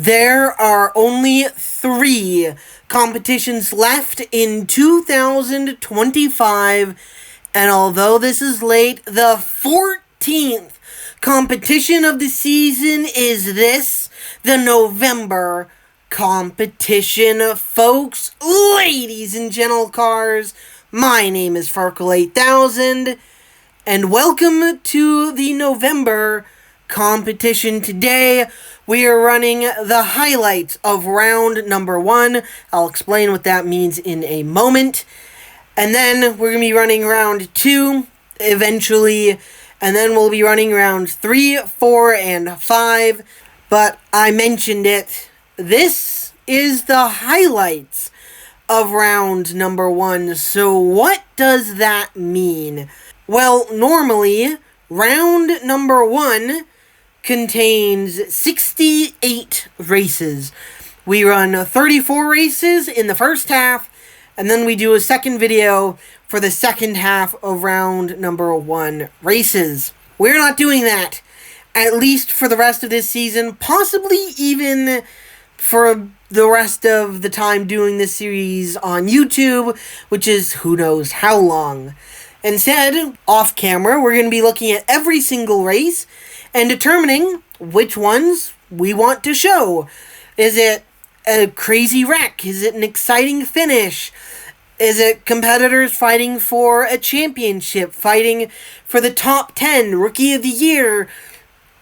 There are only 3 competitions left in 2025, and although this is late, the 14th competition of the season is the November competition, folks. Ladies and gentle cars, my name is Farkle8000, and welcome to the November competition. Today we are running the highlights of round number 1. I'll explain what that means in a moment. And then we're going to be running round 2 eventually. And then we'll be running rounds 3, 4, and 5. But I mentioned it. This is the highlights of round number 1. So what does that mean? Well, normally, round number 1 contains 68 races. We run 34 races in the first half, and then we do a second video for the second half of round number 1 races. We're not doing that, at least for the rest of this season, possibly even for the rest of the time doing this series on YouTube, which is who knows how long. Instead, off camera, we're going to be looking at every single race and determining which ones we want to show. Is it a crazy wreck? Is it an exciting finish? Is it competitors fighting for a championship, fighting for the top 10, Rookie of the Year?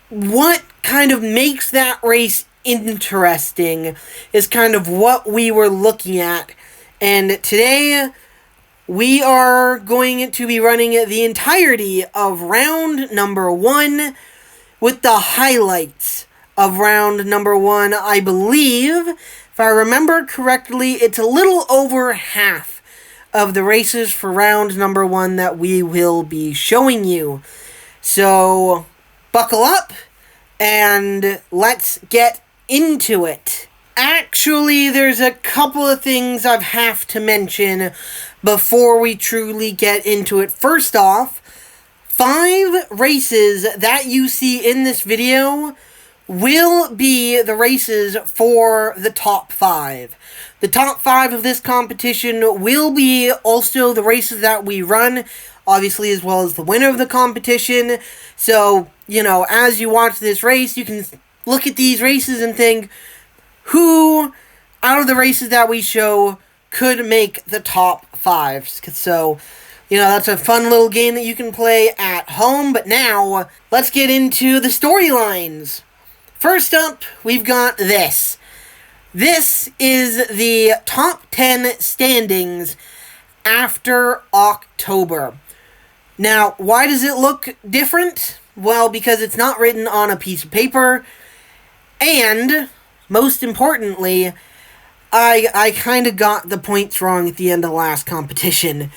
What kind of makes that race interesting is kind of what we were looking at. And today we are going to be running the entirety of round number 1 with the highlights of round number 1. I believe, if I remember correctly, it's a little over half of the races for round number 1 that we will be showing you. So, buckle up and let's get into it. Actually, there's a couple of things I have to mention before we truly get into it. First off, 5 races that you see in this video will be the races for the top 5. The top 5 of this competition will be also the races that we run, obviously, as well as the winner of the competition. So, as you watch this race, you can look at these races and think, who out of the races that we show could make the top 5? So, that's a fun little game that you can play at home. But now, let's get into the storylines. First up, we've got this. This is the top 10 standings after October. Now, why does it look different? Well, because it's not written on a piece of paper. And, most importantly, I kind of got the points wrong at the end of the last competition.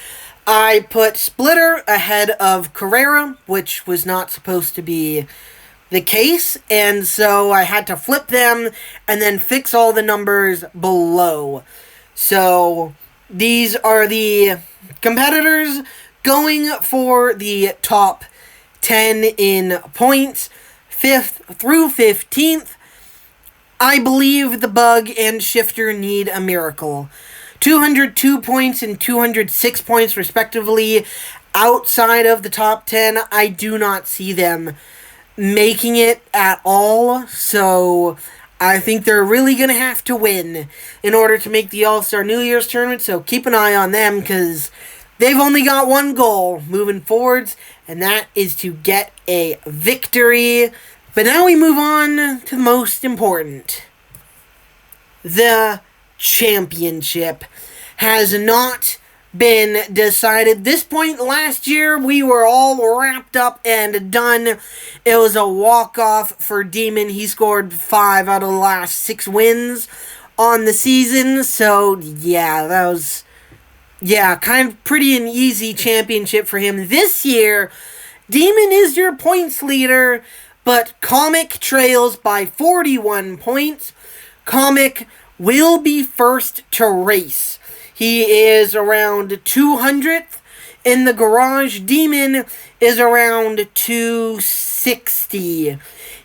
I put Splitter ahead of Carrera, which was not supposed to be the case, and so I had to flip them and then fix all the numbers below. So, these are the competitors going for the top 10 in points, 5th through 15th. I believe the Bug and Shifter need a miracle. 202 points and 206 points respectively. Outside of the top 10, I do not see them making it at all. So I think they're really going to have to win in order to make the All-Star New Year's tournament. So keep an eye on them because they've only got one goal moving forwards, and that is to get a victory. But now we move on to the most important. The championship has not been decided. This point last year, we were all wrapped up and done. It was a walk-off for Demon. He scored 5 out of the last 6 wins on the season. So, yeah, that was, kind of pretty an easy championship for him. This year, Demon is your points leader, but Comic trails by 41 points. Comic will be first to race. He is around 200th in the garage. Demon is around 260.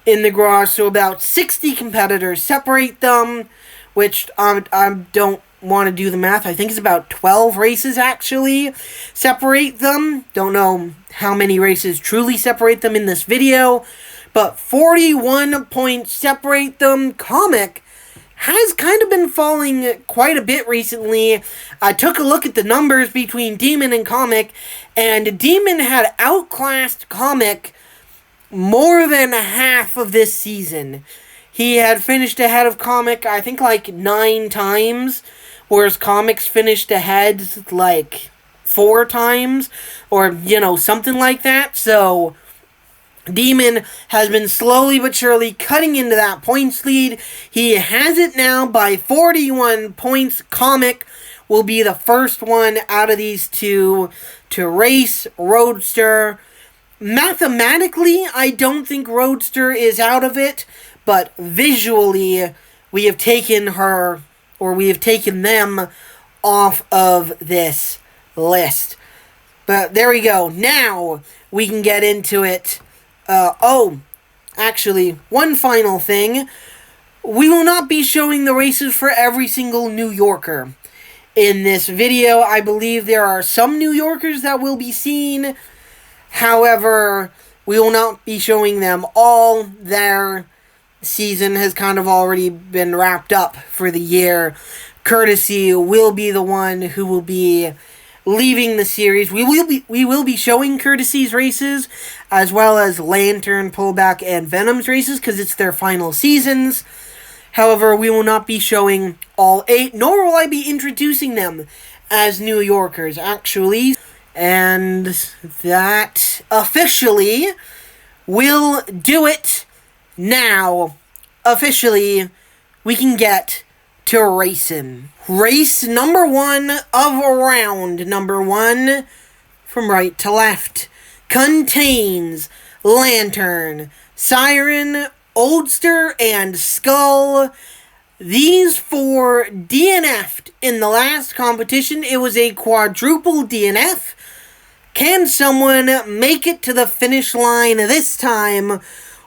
in the garage, so about 60 competitors separate them, which I don't want to do the math. I think it's about 12 races actually separate them. Don't know how many races truly separate them in this video, but 41 points separate them. Comic has kind of been falling quite a bit recently. I took a look at the numbers between Demon and Comic, and Demon had outclassed Comic more than half of this season. He had finished ahead of Comic, I think, like 9 times, whereas Comic's finished ahead like 4 times, or, something like that. So Demon has been slowly but surely cutting into that points lead. He has it now by 41 points. Comic will be the first one out of these two to race Roadster. Mathematically, I don't think Roadster is out of it, but visually, we have taken them off of this list. But there we go. Now we can get into it. Actually, one final thing. We will not be showing the races for every single New Yorker in this video. I believe there are some New Yorkers that will be seen. However, we will not be showing them all. Their season has kind of already been wrapped up for the year. Courtesy will be the one who will be leaving the series. We will be showing Courtesy's races, as well as Lantern, Pullback, and Venom's races, because it's their final seasons. However, we will not be showing all 8, nor will I be introducing them as New Yorkers, actually. And that officially will do it. Now, officially, we can get to racing. Race number 1 of round number 1, from right to left, contains Lantern, Siren, Oldster, and Skull. These 4 DNF'd in the last competition. It was a quadruple DNF. Can someone make it to the finish line this time,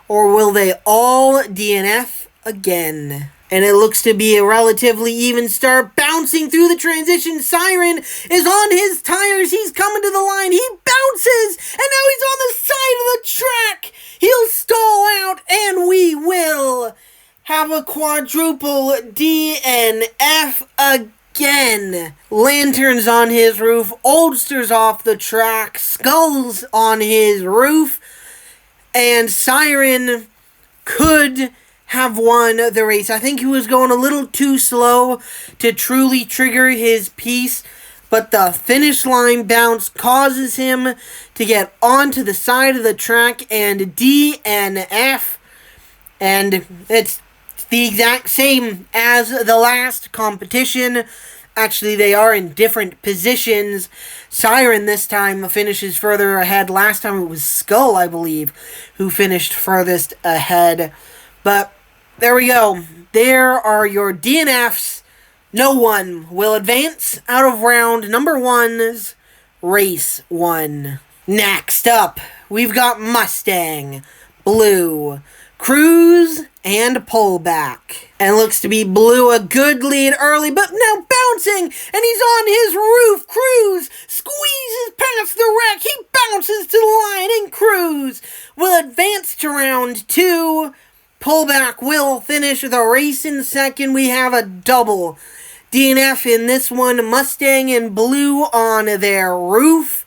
or will they all DNF again? And it looks to be a relatively even start. Bouncing through the transition, Siren is on his tires. He's coming to the line. He bounces, and now he's on the side of the track. He'll stall out, and we will have a quadruple DNF again. Lantern's on his roof. Oldster's off the track. Skull's on his roof. And Siren could have won the race. I think he was going a little too slow to truly trigger his piece, but the finish line bounce causes him to get onto the side of the track and DNF. And it's the exact same as the last competition. Actually, they are in different positions. Siren this time finishes further ahead. Last time it was Skull, I believe, who finished furthest ahead. But there we go. There are your DNFs. No one will advance out of round number 1's race 1. Next up, we've got Mustang, Blue, Cruz, and Pullback. And it looks to be Blue a good lead early, but now bouncing, and he's on his roof. Cruz squeezes past the wreck. He bounces to the line, and Cruz will advance to round 2. Pullback will finish the race in second. We have a double DNF in this one. Mustang and Blue on their roof.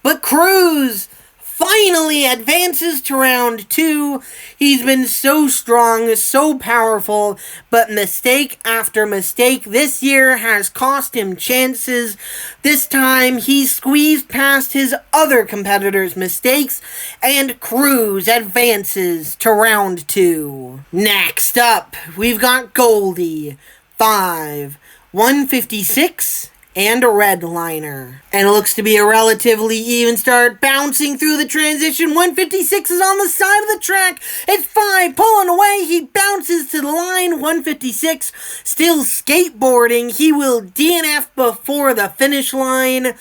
But Cruz finally advances to round 2. He's been so strong, so powerful, but mistake after mistake this year has cost him chances. This time, he squeezed past his other competitors' mistakes, and Cruz advances to round 2. Next up, we've got Goldie, 5, 156, and a Redliner. And it looks to be a relatively even start, bouncing through the transition. 156 is on the side of the track. It's 5 pulling away. He bounces to the line. 156 still skateboarding. He will DNF before the finish line.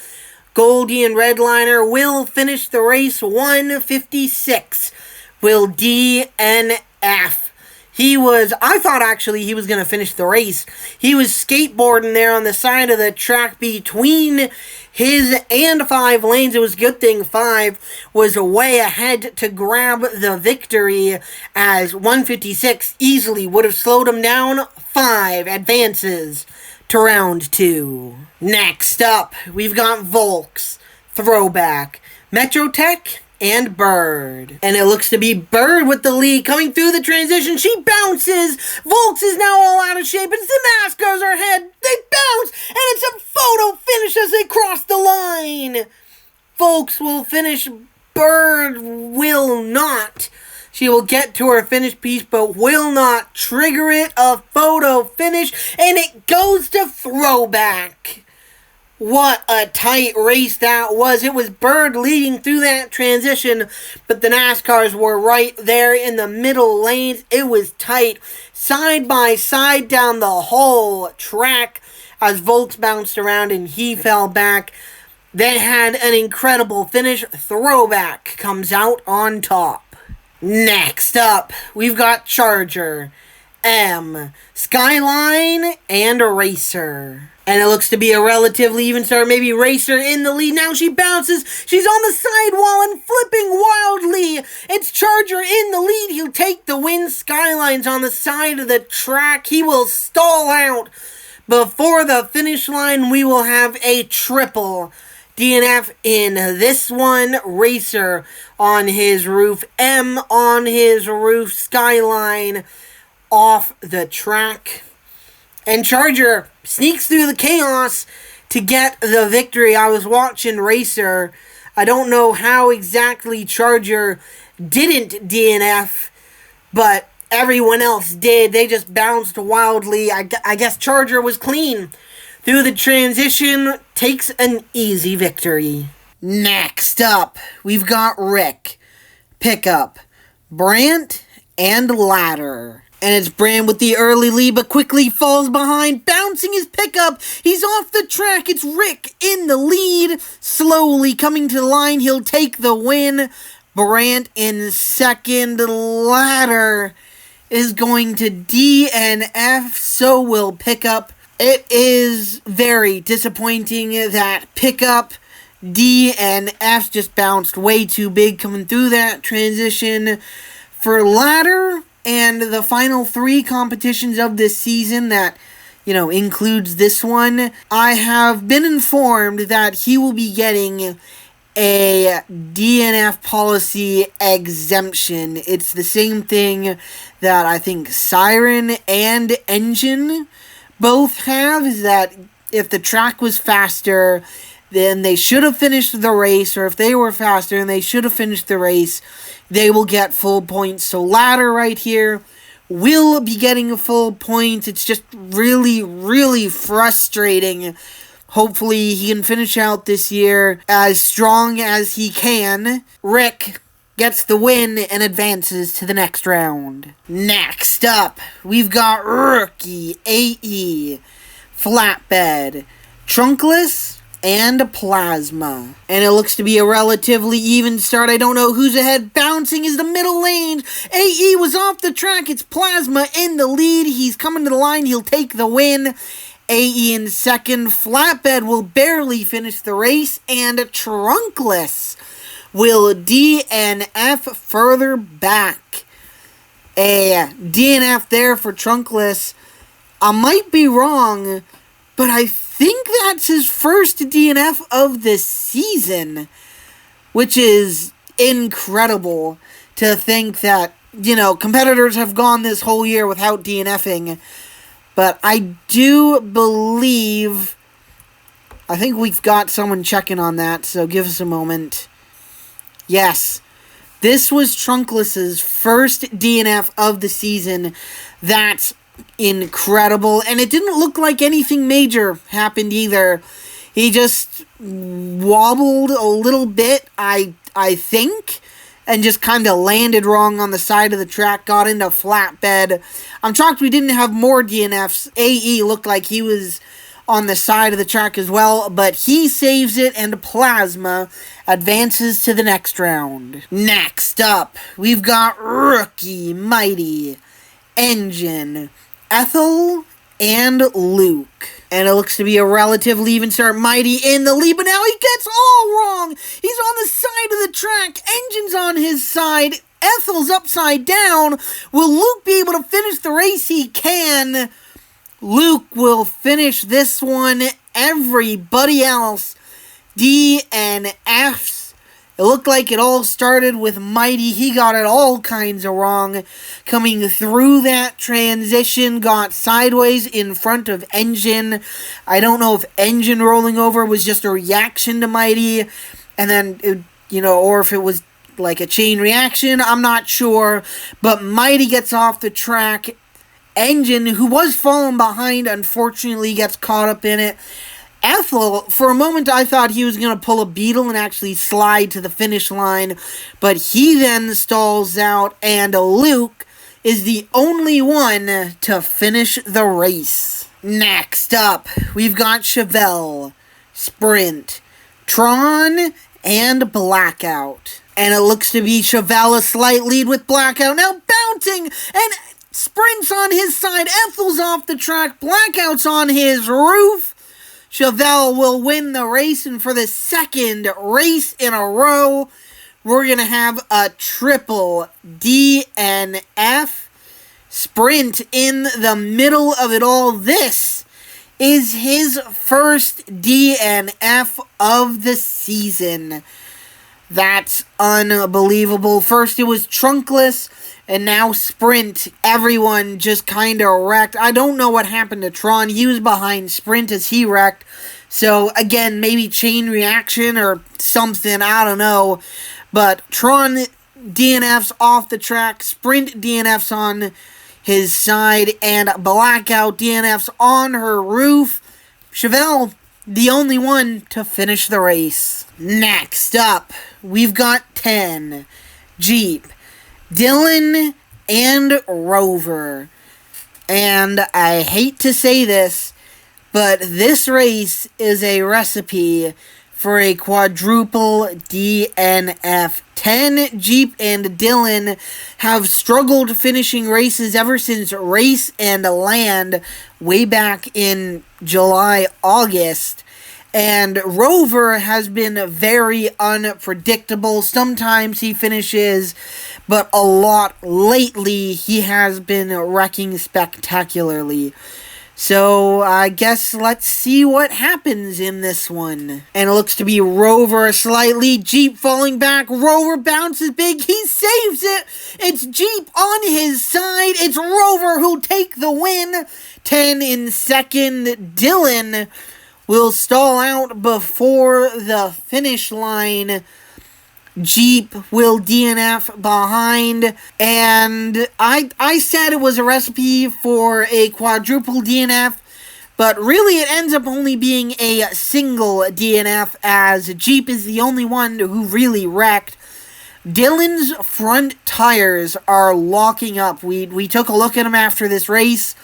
Goldie and Redliner will finish the race. 156 will DNF. I thought actually he was going to finish the race. He was skateboarding there on the side of the track between his and 5 lanes. It was a good thing 5 was way ahead to grab the victory, as 156 easily would have slowed him down. 5 advances to round 2. Next up, we've got Volks, Throwback, Metrotech, and Bird. And it looks to be Bird with the lead coming through the transition. She bounces. Volks is now all out of shape. It's the NASCARs are ahead. They bounce. And it's a photo finish as they cross the line. Volks will finish. Bird will not. She will get to her finish piece, but will not trigger it. A photo finish. And it goes to Throwback. What a tight race that was. It was Bird leading through that transition, but the NASCARs were right there in the middle lanes. It was tight, side by side down the whole track as Volks bounced around and he fell back. They had an incredible finish. Throwback comes out on top. Next up, we've got Charger, M, Skyline, and Racer. And it looks to be a relatively even start. Maybe Racer in the lead. Now she bounces. She's on the sidewall and flipping wildly. It's Charger in the lead. He'll take the win. Skyline's on the side of the track. He will stall out. Before the finish line, we will have a triple DNF in this one. Racer on his roof. M on his roof. Skyline off the track. And Charger sneaks through the chaos to get the victory. I was watching Racer. I don't know how exactly Charger didn't DNF, but everyone else did. They just bounced wildly. I guess Charger was clean. Through the transition, takes an easy victory. Next up, we've got Rick, Pickup, Brant, and Ladder. And it's Brand with the early lead, but quickly falls behind, bouncing his pickup. He's off the track. It's Rick in the lead. Slowly coming to the line. He'll take the win. Brandt in second. Ladder is going to DNF. So will Pickup. It is very disappointing that Pickup DNF just bounced way too big coming through that transition. For Ladder, and the final 3 competitions of this season that, includes this one, I have been informed that he will be getting a DNF policy exemption. It's the same thing that I think Siren and Engine both have, is that if the track was faster, then they should have finished the race, or if they were faster and they should have finished the race, they will get full points. So Ladder right here will be getting full points. It's just really, really frustrating. Hopefully he can finish out this year as strong as he can. Rick gets the win and advances to the next round. Next up, we've got Rookie, AE, Flatbed, Trunkless, and Plasma. And it looks to be a relatively even start. I don't know who's ahead. Bouncing is the middle lane. AE was off the track. It's Plasma in the lead. He's coming to the line. He'll take the win. AE in second. Flatbed will barely finish the race. And Trunkless will DNF further back. A DNF there for Trunkless. I might be wrong, but I think that's his first DNF of the season, which is incredible to think that, competitors have gone this whole year without DNFing. But I do believe, I think we've got someone checking on that, so give us a moment. Yes, this was Trunkless's first DNF of the season. That's incredible, and it didn't look like anything major happened either. He just wobbled a little bit, I think, and just kind of landed wrong on the side of the track, got into Flatbed. I'm shocked we didn't have more DNFs. AE looked like he was on the side of the track as well, but he saves it and Plasma advances to the next round. Next up, we've got Rookie, Mighty, Engine, Ethel, and Luke. And it looks to be a relatively even start. Mighty in the lead, but now he gets all wrong. He's on the side of the track. Engine's on his side. Ethel's upside down. Will Luke be able to finish the race? He can. Luke will finish this one. Everybody else, D and F's. It looked like it all started with Mighty. He got it all kinds of wrong. Coming through that transition, got sideways in front of Engine. I don't know if Engine rolling over was just a reaction to Mighty, and then, or if it was like a chain reaction. I'm not sure. But Mighty gets off the track. Engine, who was falling behind, unfortunately gets caught up in it. Ethel, for a moment I thought he was going to pull a Beetle and actually slide to the finish line, but he then stalls out, and Luke is the only one to finish the race. Next up, we've got Chevelle, Sprint, Tron, and Blackout. And it looks to be Chevelle a slight lead with Blackout, now bouncing, and Sprint's on his side, Ethel's off the track, Blackout's on his roof. Chevelle will win the race, and for the second race in a row, we're going to have a triple DNF. Sprint in the middle of it all. This is his first DNF of the season. That's unbelievable. First it was Trunkless, and now Sprint. Everyone just kind of wrecked. I don't know what happened to Tron. He was behind Sprint as he wrecked. So, again, maybe chain reaction or something. I don't know. But Tron DNFs off the track. Sprint DNFs on his side. And Blackout DNFs on her roof. Chevelle, the only one to finish the race. Next up, we've got 10. Jeep, Dylan, and Rover. And I hate to say this, but this race is a recipe for a quadruple DNF. 10, Jeep, and Dylan have struggled finishing races ever since Race and Land way back in July, August. And Rover has been very unpredictable. Sometimes he finishes, but a lot lately he has been wrecking spectacularly. So I guess let's see what happens in this one. And it looks to be Rover slightly. Jeep falling back. Rover bounces big. He saves it. It's Jeep on his side. It's Rover who'll take the win. 10 in second. Dylan will stall out before the finish line. Jeep will DNF behind, and I said it was a recipe for a quadruple DNF, but really it ends up only being a single DNF, as Jeep is the only one who really wrecked. Dylan's front tires are locking up. We took a look at them after this race,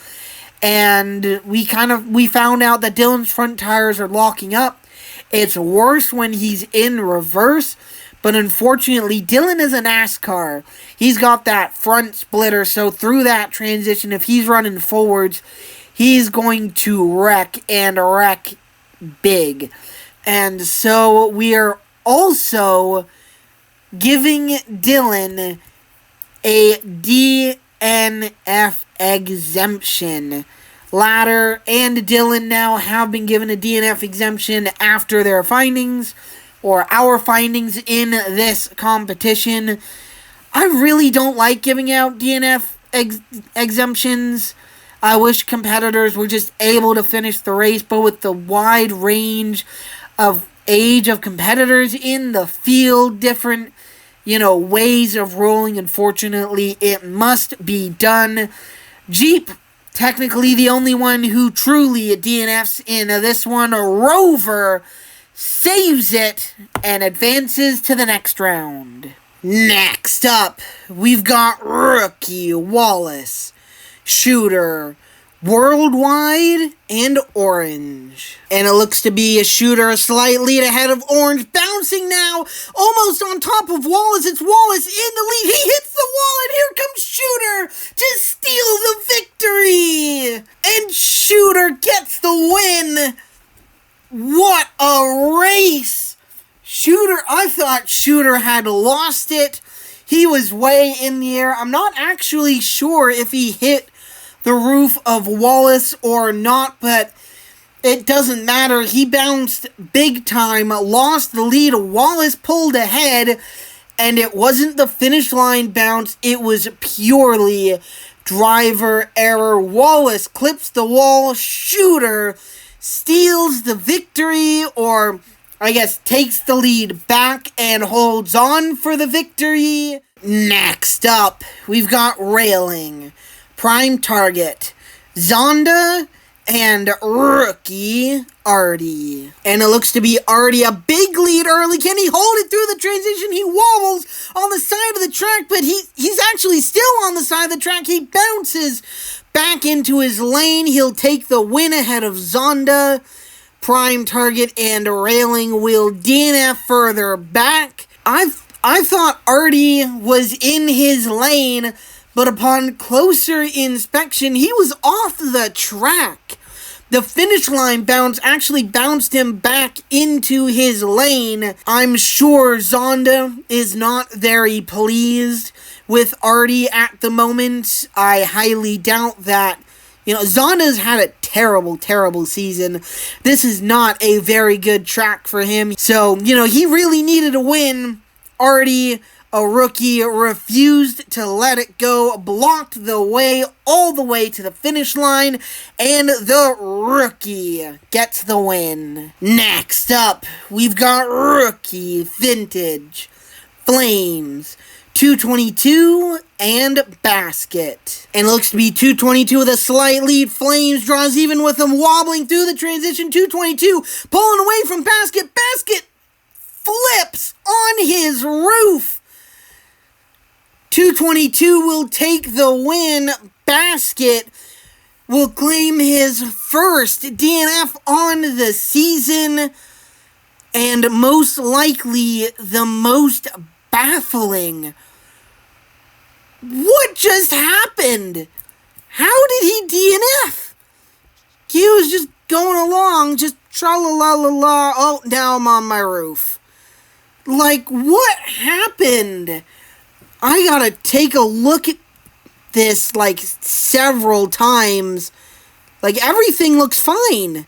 and we found out that Dylan's front tires are locking up. It's worse when he's in reverse. But unfortunately, Dylan is a NASCAR. He's got that front splitter, so through that transition, if he's running forwards, he's going to wreck, and wreck big. And so we are also giving Dylan a DNF exemption. Ladder and Dylan now have been given a DNF exemption after their findings, or our findings in this competition. I really don't like giving out DNF exemptions. I wish competitors were just able to finish the race, but with the wide range of age of competitors in the field, different, ways of rolling, unfortunately, it must be done. Jeep, technically the only one who truly DNFs in this one. Rover saves it and advances to the next round. Next up, we've got Rookie, Wallace, Shooter, Worldwide and Orange. And it looks to be a Shooter a slight lead ahead of Orange, bouncing now, almost on top of Wallace. It's Wallace in the lead. He hits the wall, and here comes Shooter to steal the victory. And Shooter gets the win. What a race. I thought Shooter had lost it. He was way in the air. I'm not actually sure if he hit the roof of Wallace or not, but it doesn't matter. He bounced big time, lost the lead. Wallace pulled ahead, and it wasn't the finish line bounce. It was purely driver error. Wallace clips the wall. Shooter steals the victory, or I guess takes the lead back and holds on for the victory. Next up, we've got Railing, Prime Target, Zonda, and Rookie Artie. And it looks to be Artie a big lead early. Can he hold it through the transition? He wobbles on the side of the track, but he's actually still on the side of the track. He bounces back into his lane. He'll take the win ahead of Zonda. Prime Target and Railing will DNF further back. I thought Artie was in his lane, but upon closer inspection, he was off the track. The finish line bounce actually bounced him back into his lane. I'm sure Zonda is not very pleased with Artie at the moment. I highly doubt that. Zonda's had a terrible, terrible season. This is not a very good track for him. So, he really needed a win. Artie, a rookie, refused to let it go, blocked the way all the way to the finish line, and the rookie gets the win. Next up, we've got Rookie Vintage, Flames, 222, and Basket. And it looks to be 222 with a slight lead. Flames draws even with him wobbling through the transition. 222 pulling away from Basket. Basket flips on his roof. 222 will take the win. Basket will claim his first DNF on the season, and most likely the most baffling. What just happened? How did he DNF? He was just going along, just tra-la-la-la-la. Oh, now I'm on my roof. Like, what happened? I gotta take a look at this, several times. Everything looks fine.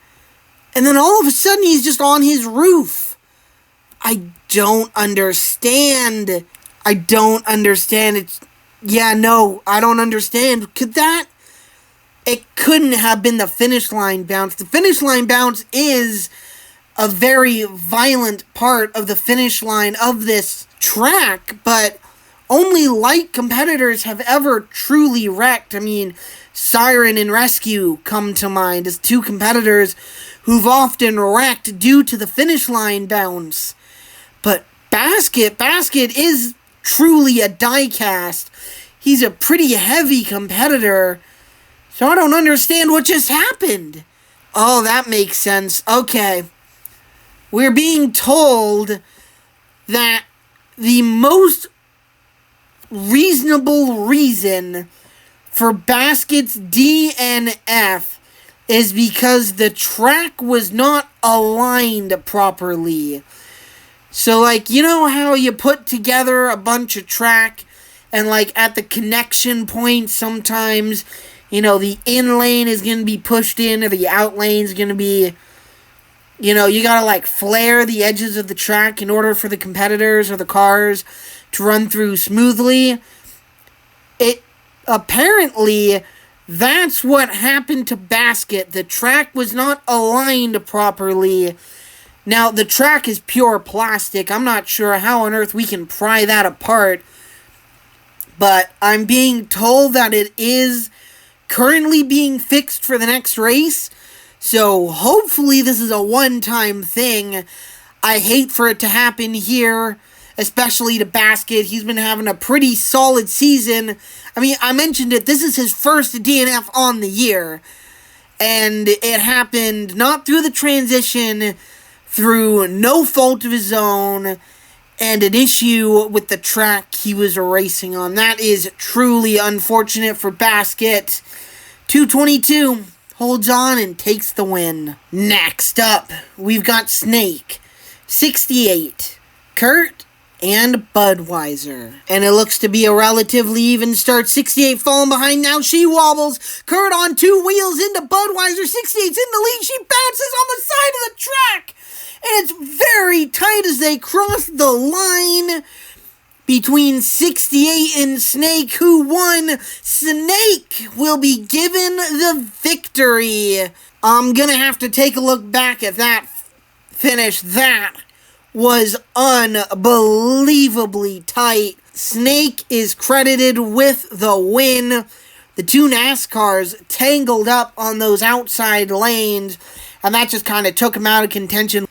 And then all of a sudden, he's just on his roof. I don't understand. I don't understand. I don't understand. It couldn't have been the finish line bounce. The finish line bounce is a very violent part of the finish line of this track, but only light competitors have ever truly wrecked. I mean, Siren and Rescue come to mind as two competitors who've often wrecked due to the finish line bounce. But Basket is truly a die-cast. He's a pretty heavy competitor, so I don't understand what just happened. Oh, that makes sense. Okay. We're being told that the most reasonable reason for Basket's DNF is because the track was not aligned properly. So, how you put together a bunch of track and, at the connection point, sometimes, the in lane is going to be pushed in or the out lane is going to be, you gotta, flare the edges of the track in order for the competitors or the cars to run through smoothly. Apparently, that's what happened to Basket. The track was not aligned properly. Now, the track is pure plastic. I'm not sure how on earth we can pry that apart. But I'm being told that it is currently being fixed for the next race. So, hopefully this is a one-time thing. I hate for it to happen here, especially to Basket. He's been having a pretty solid season. I mean, I mentioned it. This is his first DNF on the year. And it happened not through the transition, through no fault of his own, and an issue with the track he was racing on. That is truly unfortunate for Baskett. 222 holds on and takes the win. Next up, we've got Snake, 68, Kurt, and Budweiser. And it looks to be a relatively even start. 68 falling behind now. She wobbles. Kurt on two wheels into Budweiser. 68's in the lead. She bounces on the side of the track. And it's very tight as they cross the line between 68 and Snake, who won. Snake will be given the victory. I'm gonna have to take a look back at that finish. That was unbelievably tight. Snake is credited with the win. The two NASCARs tangled up on those outside lanes, and that just kind of took him out of contention.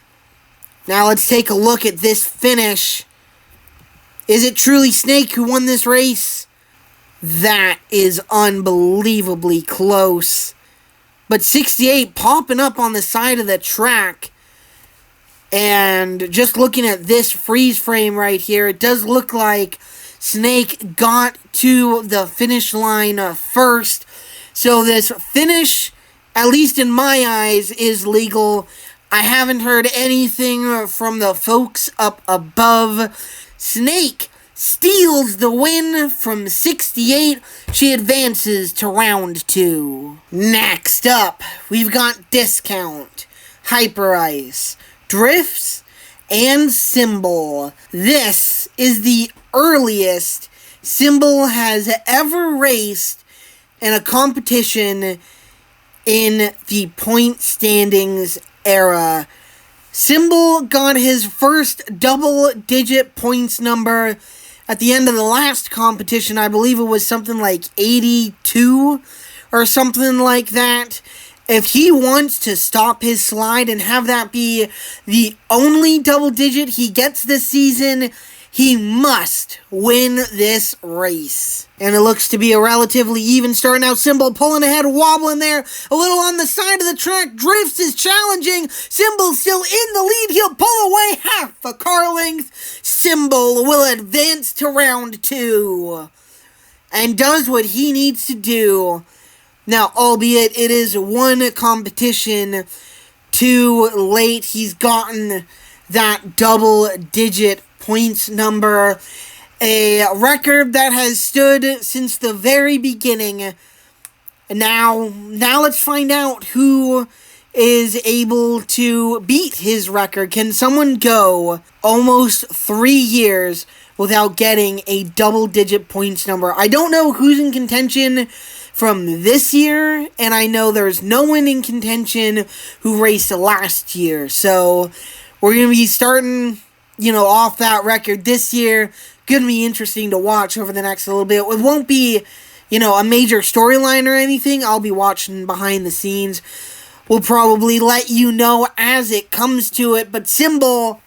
Now let's take a look at this finish. Is it truly Snake who won this race? That is unbelievably close. But 68 popping up on the side of the track. And just looking at this freeze frame right here, it does look like Snake got to the finish line first. So this finish, at least in my eyes, is legal. I haven't heard anything from the folks up above. Snake steals the win from 68. She advances to round 2. Next up, we've got Discount, Hyper Ice, Drifts, and Symbol. This is the earliest Symbol has ever raced in a competition in the point standings era. Symbol got his first double-digit points number at the end of the last competition. I believe it was something like 82 or something like that. If he wants to stop his slide and have that be the only double digit he gets this season, he must win this race. And it looks to be a relatively even start now. Symbol pulling ahead, wobbling there, a little on the side of the track. Drifts is challenging. Symbol still in the lead. He'll pull away half a car length. Symbol will advance to round 2 and does what he needs to do. Now, albeit it is one competition too late, he's gotten that double-digit points number, a record that has stood since the very beginning. And now let's find out who is able to beat his record. Can someone go almost 3 years without getting a double-digit points number? I don't know who's in contention from this year, and I know there's no one in contention who raced last year. So we're going to be starting, off that record this year. Going to be interesting to watch over the next little bit. It won't be, a major storyline or anything. I'll be watching behind the scenes. We'll probably let you know as it comes to it, but Symbol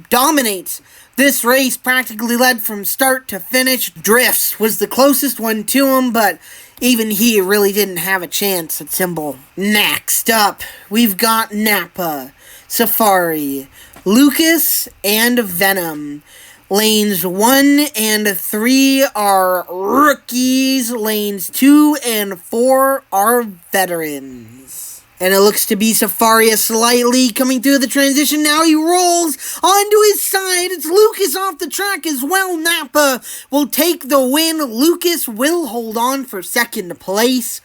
dominates this race, practically led from start to finish. Drifts was the closest one to him, but even he really didn't have a chance at Symbol. Next up, we've got Napa, Safari, Lucas, and Venom. Lanes 1 and 3 are rookies. Lanes 2 and 4 are veterans. And it looks to be Safari slightly coming through the transition. Now he rolls onto his side. It's Lucas off the track as well. Napa will take the win. Lucas will hold on for second place.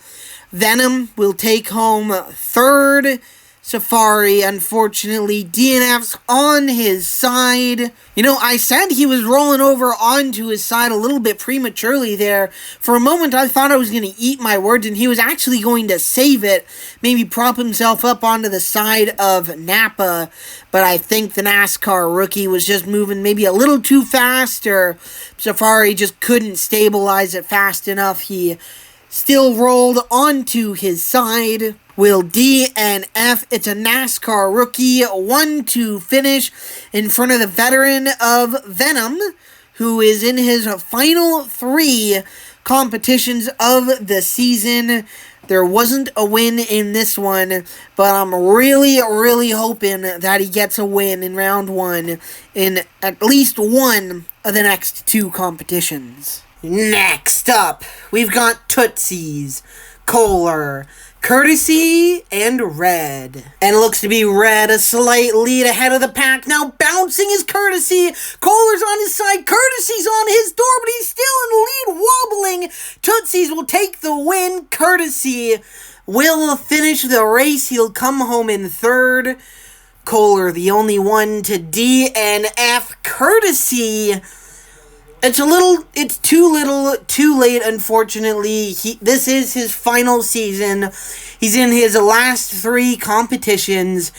Venom will take home third. Safari, unfortunately, DNF's on his side. I said he was rolling over onto his side a little bit prematurely there. For a moment, I thought I was going to eat my words, and he was actually going to save it, maybe prop himself up onto the side of Napa. But I think the NASCAR rookie was just moving maybe a little too fast, or Safari just couldn't stabilize it fast enough. He still rolled onto his side. Will DNF. It's a NASCAR rookie 1-2 finish in front of the veteran of Venom, who is in his final 3 competitions of the season. There wasn't a win in this one, but I'm really, really hoping that he gets a win in round one in at least one of the next two competitions. Next up, we've got Tootsies, Kohler, Courtesy, and Red. And it looks to be Red a slight lead ahead of the pack. Now bouncing is Courtesy. Kohler's on his side. Courtesy's on his door, but he's still in the lead, wobbling. Tootsies will take the win. Courtesy will finish the race. He'll come home in third. Kohler, the only one to DNF. Courtesy, it's too little, too late, unfortunately. This is his final season. He's in his last three competitions.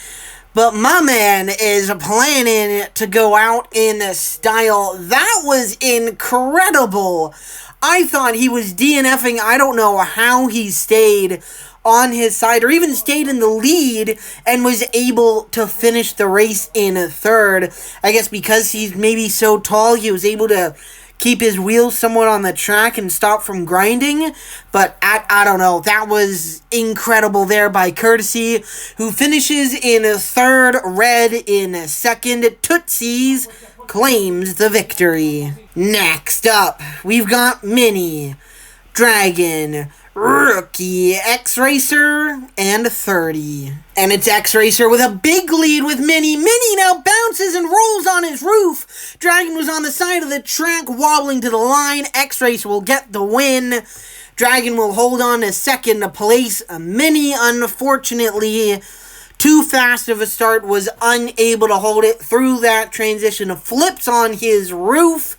But my man is planning to go out in style. That was incredible. I thought he was DNFing. I don't know how he stayed on his side or even stayed in the lead and was able to finish the race in third. I guess because he's maybe so tall, he was able to keep his wheels somewhat on the track and stop from grinding. But I don't know. That was incredible there by Courtesy, who finishes in third. Red in second. Tootsies claims the victory. Next up, we've got Mini, Dragon, Rookie, X-Racer, and 30. And it's X-Racer with a big lead with Mini. Mini now bounces and rolls on his roof. Dragon was on the side of the track, wobbling to the line. X-Racer will get the win. Dragon will hold on to second place. Mini, unfortunately, too fast of a start, was unable to hold it through that transition. Flips on his roof.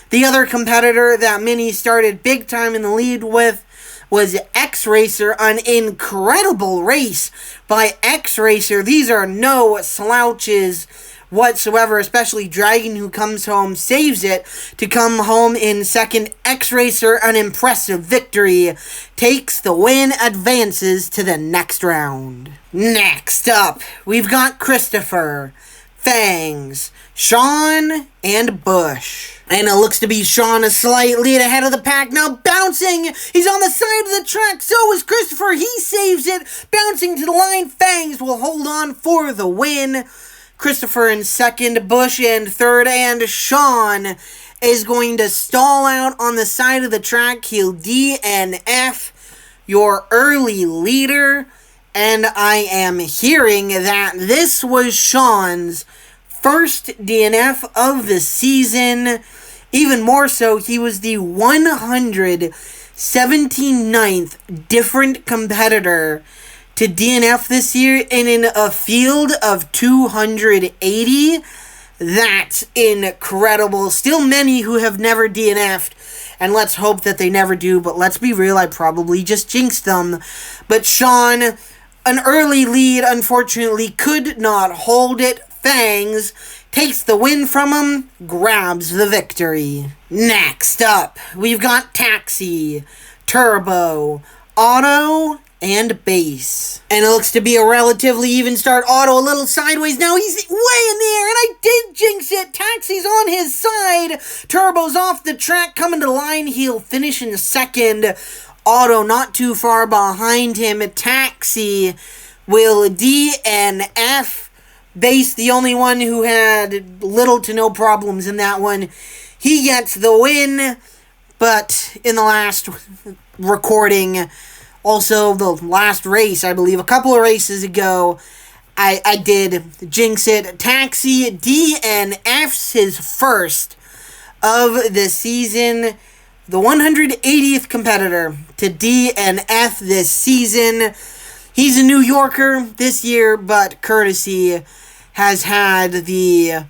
The other competitor that Mini started big time in the lead with was X-Racer. An incredible race by X-Racer. These are no slouches whatsoever, especially Dragon, who comes home, saves it to come home in second. X-Racer, an impressive victory, takes the win, advances to the next round. Next up, we've got Christopher, Fangs, Sean, and Bush. And it looks to be Sean a slight lead ahead of the pack. Now bouncing, he's on the side of the track, so is Christopher. He saves it, bouncing to the line. Fangs will hold on for the win. Christopher in second, Bush in third, and Sean is going to stall out on the side of the track. He'll DNF, your early leader. And I am hearing that this was Sean's first DNF of the season. Even more so, he was the 179th different competitor to DNF this year, and in a field of 280. That's incredible. Still many who have never DNF'd, and let's hope that they never do, but let's be real, I probably just jinxed them. But Sean, an early lead, unfortunately, could not hold it. Fangs takes the win from him, grabs the victory. Next up, we've got Taxi, Turbo, Auto, and Base. And it looks to be a relatively even start. Auto a little sideways. Now he's way in the air, and I did jinx it. Taxi's on his side. Turbo's off the track, coming to the line. He'll finish in second. Auto not too far behind him. Taxi will DNF. Base, the only one who had little to no problems in that one, he gets the win. But in the last recording, also the last race, I believe, a couple of races ago, I did jinx it. Taxi DNFs his first of the season. The 180th competitor to DNF this season. He's a New Yorker this year, but Courtesy has had the,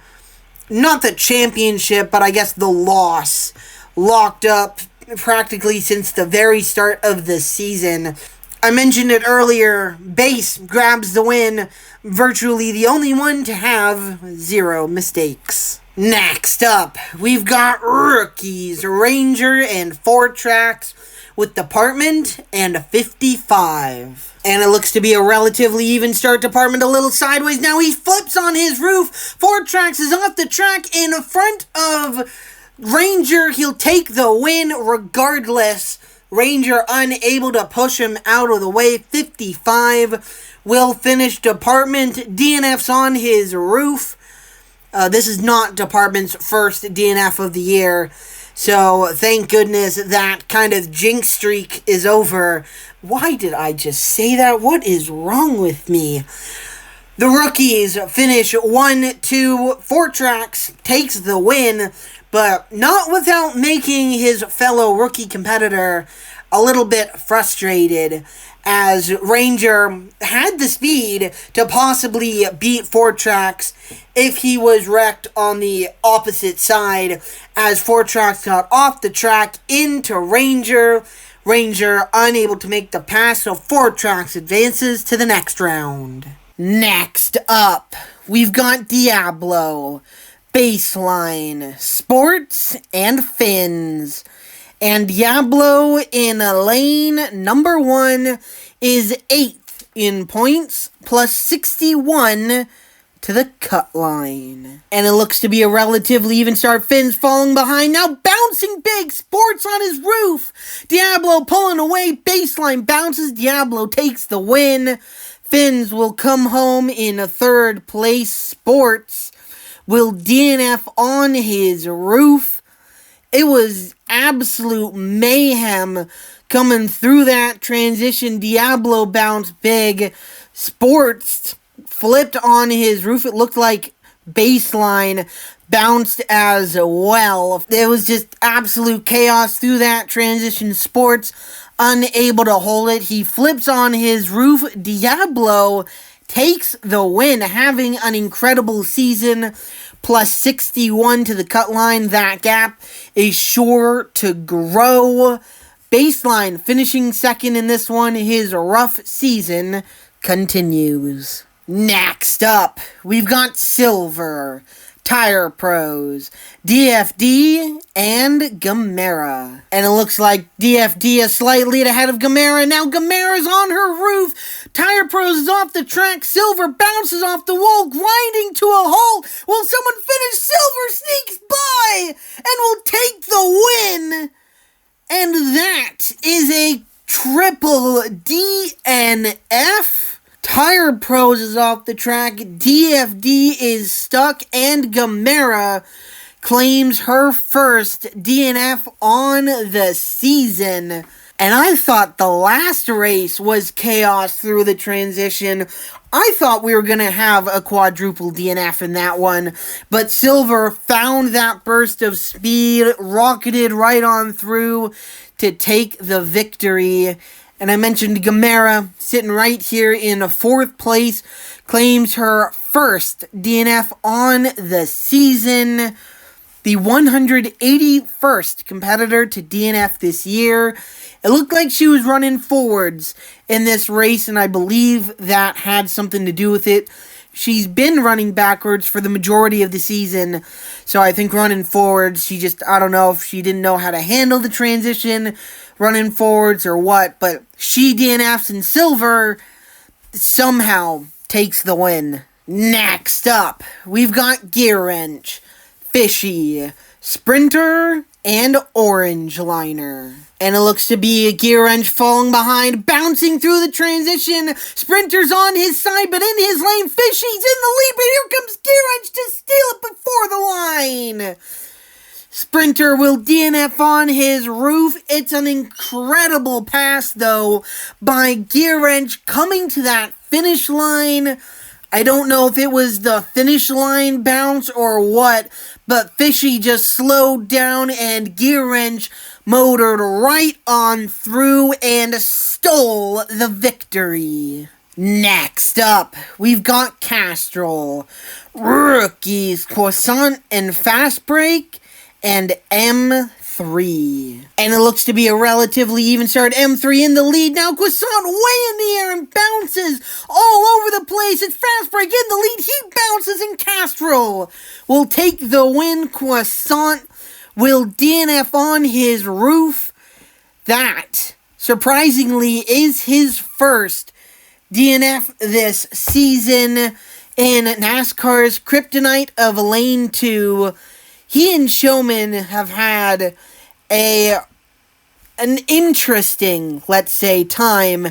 not the championship, but I guess the loss locked up practically since the very start of the season. I mentioned it earlier, Base grabs the win, virtually the only one to have 0 mistakes. Next up, we've got Rookies, Ranger, and 4 tracks with Department and 55. And it looks to be a relatively even start. Department a little sideways. Now he flips on his roof. 4 tracks is off the track in front of Ranger. He'll take the win regardless. Ranger unable to push him out of the way. 55 will finish Department. DNF's on his roof. This is not Department's first DNF of the year. So, thank goodness that kind of jinx streak is over. Why did I just say that? What is wrong with me? The rookies finish 1-2. Fortrax takes the win, but not without making his fellow rookie competitor a little bit frustrated, as Ranger had the speed to possibly beat Fortrax if he was wrecked on the opposite side, as Fortrax got off the track into Ranger. Ranger unable to make the pass, so Fortrax advances to the next round. Next up, we've got Diablo, Baseline, Sports, and Fins. And Diablo in lane number 1 is 8th in points, plus 61 to the cut line. And it looks to be a relatively even start. Fins falling behind, now bouncing big. Sports on his roof. Diablo pulling away. Baseline bounces. Diablo takes the win. Fins will come home in 3rd place. Sports will DNF on his roof. It was absolute mayhem coming through that transition. Diablo bounced big. Sports flipped on his roof. It looked like Baseline bounced as well. There was just absolute chaos through that transition. Sports unable to hold it. He flips on his roof. Diablo takes the win, having an incredible season. Plus 61 to the cut line. That gap is sure to grow. Baseline finishing 2nd in this one. His rough season continues. Next up, we've got Silver, Tire Pros, DFD, and Gamera. And it looks like DFD is slightly ahead of Gamera. Now Gamera's on her roof. Tire Pros is off the track. Silver bounces off the wall, grinding to a halt. Will someone finish? Silver sneaks by and will take the win. And that is a triple DNF. Tire Pros is off the track. DFD is stuck, and Gamera claims her first DNF on the season. And I thought the last race was chaos through the transition. I thought we were going to have a quadruple DNF in that one. But Silver found that burst of speed, rocketed right on through to take the victory. And I mentioned Gamera sitting right here in 4th place, claims her first DNF on the season. The 181st competitor to DNF this year. It looked like she was running forwards in this race, and I believe that had something to do with it. She's been running backwards for the majority of the season, so I think running forwards, I don't know if she didn't know how to handle the transition, running forwards or what, but she DNFs, and Silver somehow takes the win. Next up, we've got Gear Wrench, Fishy, Sprinter, and Orange Liner. And it looks to be a Gear Wrench falling behind, bouncing through the transition. Sprinter's on his side, but in his lane, Fishy's in the lead, but here comes Gear Wrench to steal it before the line. Sprinter will DNF on his roof. It's an incredible pass, though, by Gear Wrench coming to that finish line. I don't know if it was the finish line bounce or what, but Fishy just slowed down and Gear Wrench motored right on through and stole the victory. Next up, we've got Castrol, Rookies, Croissant, and Fast Break, and M3. And it looks to be a relatively even start. M3 in the lead. Now Croissant way in the air and bounces all over the place. It's Fast Break in the lead. He bounces, and Castrol will take the win. Croissant will DNF on his roof. That, surprisingly, is his first DNF this season in NASCAR's Kryptonite of Lane 2. He and Showman have had a an interesting, let's say, time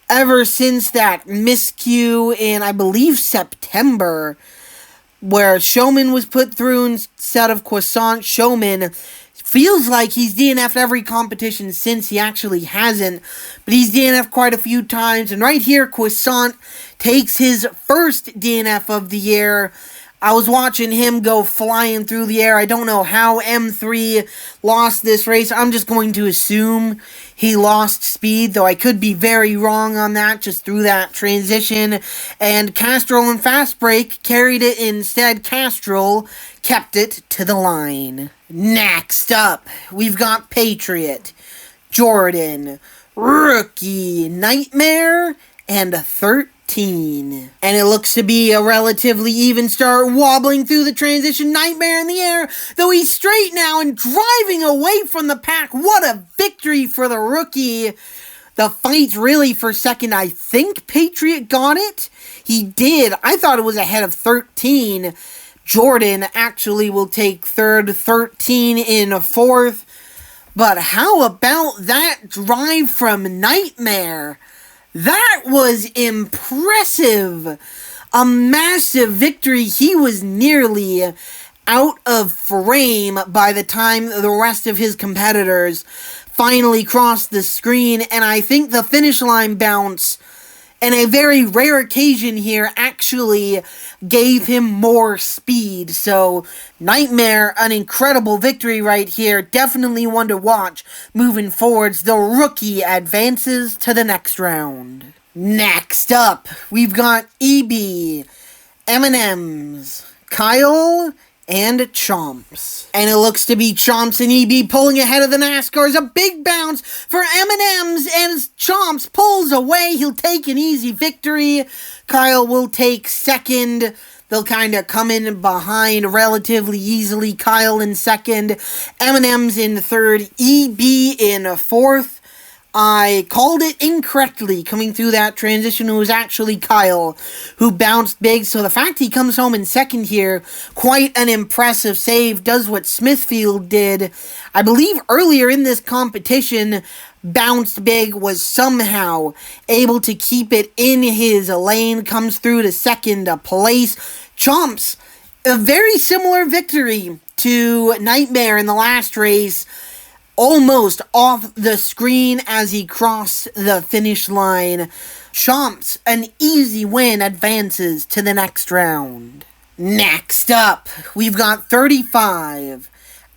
ever since that miscue in, I believe, September, where Showman was put through instead of Croissant. Showman feels like he's DNF'd every competition since. He actually hasn't, but he's DNF'd quite a few times. And right here, Croissant takes his first DNF of the year. I was watching him go flying through the air. I don't know how M3 lost this race. I'm just going to assume he lost speed, though I could be very wrong on that, just through that transition. And Castrol and Fast Break carried it instead. Castrol kept it to the line. Next up, we've got Patriot, Jordan, Rookie, Nightmare, and 13. And it looks to be a relatively even start, wobbling through the transition. Nightmare in the air, though he's straight now and driving away from the pack. What a victory for the Rookie. The fight's really for second. I think Patriot got it. He did. I thought it was ahead of 13. Jordan actually will take third, 13 in fourth. But how about that drive from Nightmare? That was impressive. A massive victory. He was nearly out of frame by the time the rest of his competitors finally crossed the screen. And I think the finish line bounce, and a very rare occasion here, actually gave him more speed. So, Nightmare, an incredible victory right here. Definitely one to watch moving forwards. The Rookie advances to the next round. Next up, we've got EB, M&M's, Kyle, and Chomps. And it looks to be Chomps and EB pulling ahead of the NASCARs. A big bounce for M&M's, and as Chomps pulls away, he'll take an easy victory. Kyle will take second. They'll kind of come in behind relatively easily. Kyle in second, M&M's in third, EB in fourth. I called it incorrectly coming through that transition. It was actually Kyle who bounced big. So the fact he comes home in second here, quite an impressive save. Does what Smithfield did, I believe, earlier in this competition. Bounced big, was somehow able to keep it in his lane. Comes through to second place. Chomps, a very similar victory to Nightmare in the last race. Almost off the screen as he crossed the finish line. Chomps, an easy win, advances to the next round. Next up, we've got 35,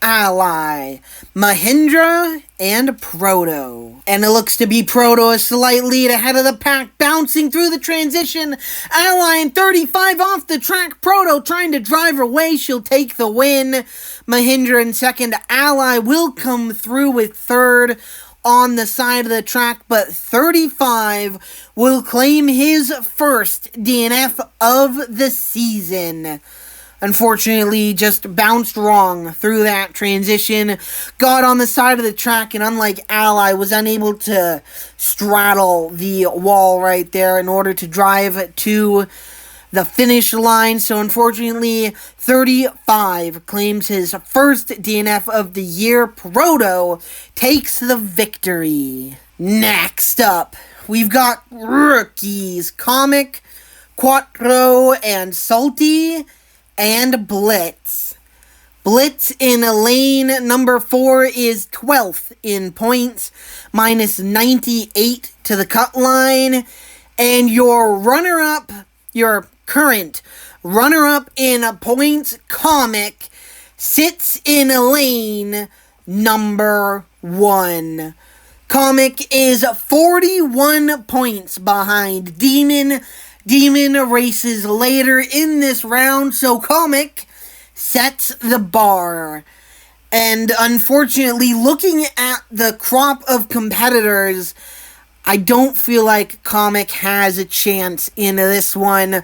Ally, Mahindra, and Proto. And it looks to be Proto a slight lead ahead of the pack, bouncing through the transition. Ally in 35 off the track. Proto trying to drive her away. She'll take the win. Mahindra in second. Ally will come through with third on the side of the track, but 35 will claim his first DNF of the season. Unfortunately, just bounced wrong through that transition. Got on the side of the track, and unlike Ally, was unable to straddle the wall right there in order to drive to the finish line. So unfortunately, 35 claims his first DNF of the year. Proto takes the victory. Next up, we've got rookies. Comic, Quattro, and Salty, and Blitz. Blitz in lane number 4 is 12th in points, minus 98 to the cut line. And your runner-up, your current runner-up in points, Comic, sits in lane number 1. Comic is 41 points behind Demon. Demon races later in this round, so Comic sets the bar. And unfortunately, looking at the crop of competitors, I don't feel like Comic has a chance in this one.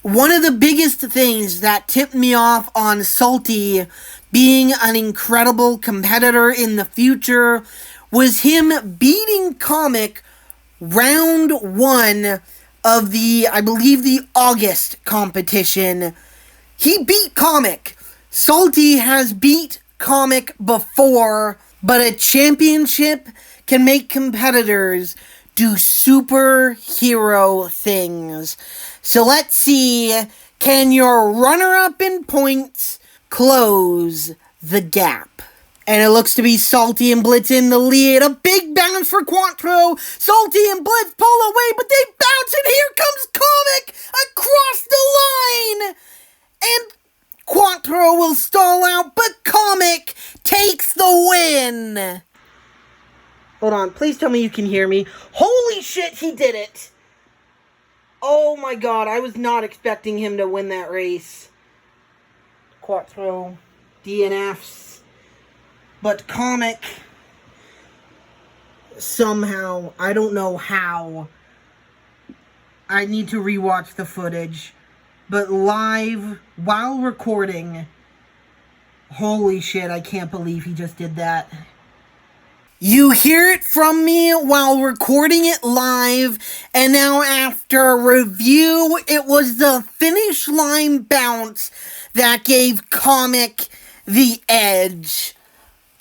One of the biggest things that tipped me off on Salty being an incredible competitor in the future was him beating Comic round 1 of the, I believe, the August competition. He beat Comic. Salty has beat Comic before, But a championship can make competitors do superhero things. So let's see, can your runner-up in points close the gap? And it looks to be Salty and Blitz in the lead. A big bounce for Quattro. Salty and Blitz pull away, but they bounce, and here comes Comic across the line. And Quattro will stall out, but Comic takes the win. Hold on, please tell me you can hear me. Holy shit, he did it. Oh my god, I was not expecting him to win that race. Quattro, DNFs. But Comic, somehow, I don't know how, I need to rewatch the footage, but live, while recording, holy shit, I can't believe he just did that. You hear it from me while recording it live, and now after review, it was the finish line bounce that gave Comic the edge.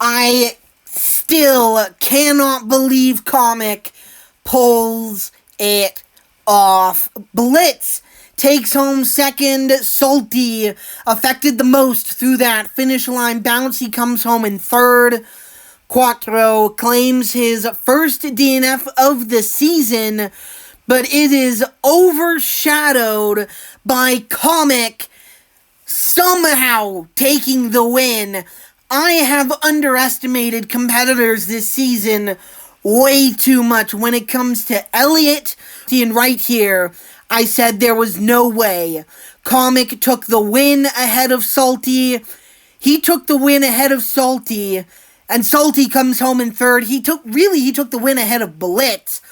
I still cannot believe Comic pulls it off. Blitz takes home second. Salty affected the most through that finish line bounce. He comes home in third. Quattro claims his first DNF of the season, but it is overshadowed by Comic somehow taking the win. I have underestimated competitors this season way too much when it comes to Elliott. And right here, I said there was no way. Comic took the win ahead of Salty. He took the win ahead of Salty. And Salty comes home in third. He took the win ahead of Blitz.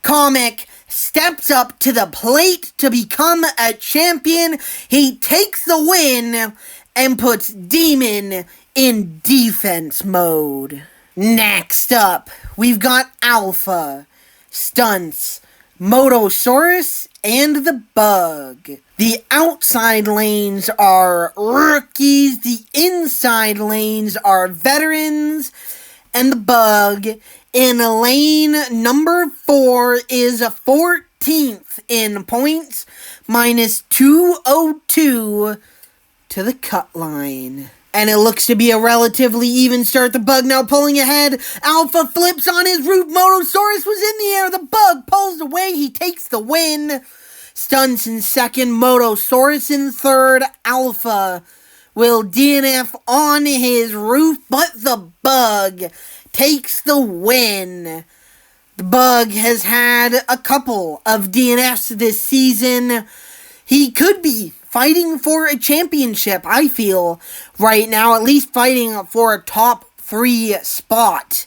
Comic steps up to the plate to become a champion. He takes the win and puts Demon in defense mode. Next up, we've got Alpha, Stunts, Motosaurus, and the Bug. The outside lanes are rookies, the inside lanes are veterans, and the Bug in lane number 4 is 14th in points, minus 202 to the cut line. And it looks to be a relatively even start. The Bug now pulling ahead. Alpha flips on his roof. Motosaurus was in the air. The Bug pulls away. He takes the win. Stunts in second. Motosaurus in third. Alpha will DNF on his roof, but the Bug takes the win. The Bug has had a couple of DNFs this season. He could be fighting for a championship, I feel, right now, at least fighting for a top 3 spot.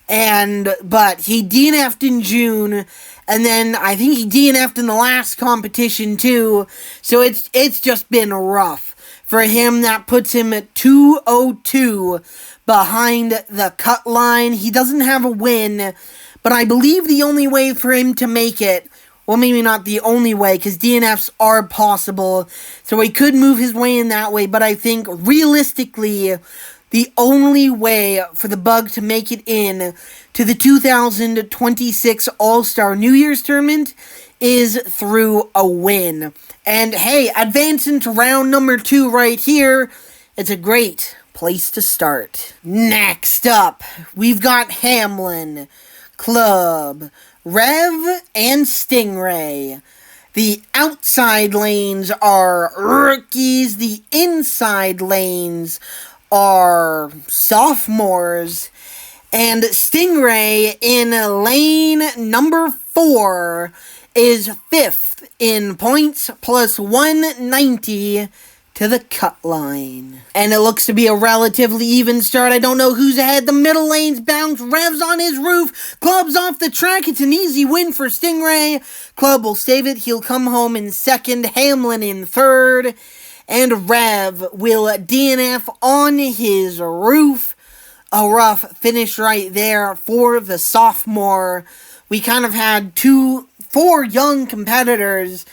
But he DNF'd in June, and then I think he DNF'd in the last competition too, so it's just been rough for him. That puts him at 202 behind the cut line. He doesn't have a win, but I believe the only way for him to make it, well, maybe not the only way, because DNFs are possible, so he could move his way in that way, but I think, realistically, the only way for the Bug to make it in to the 2026 All-Star New Year's Tournament is through a win. And, hey, advancing to round number 2 right here, it's a great place to start. Next up, we've got Hamlin, Club, Rev, and Stingray. The outside lanes are rookies. The inside lanes are sophomores. And Stingray in lane number 4 is 5th in points, plus 190 to the cut line. And it looks to be a relatively even start. I don't know who's ahead. The middle lanes bounce. Rev's on his roof. Club's off the track. It's an easy win for Stingray. Club will save it. He'll come home in second. Hamlin in third. And Rev will DNF on his roof. A rough finish right there for the sophomore. We kind of had 4 young competitors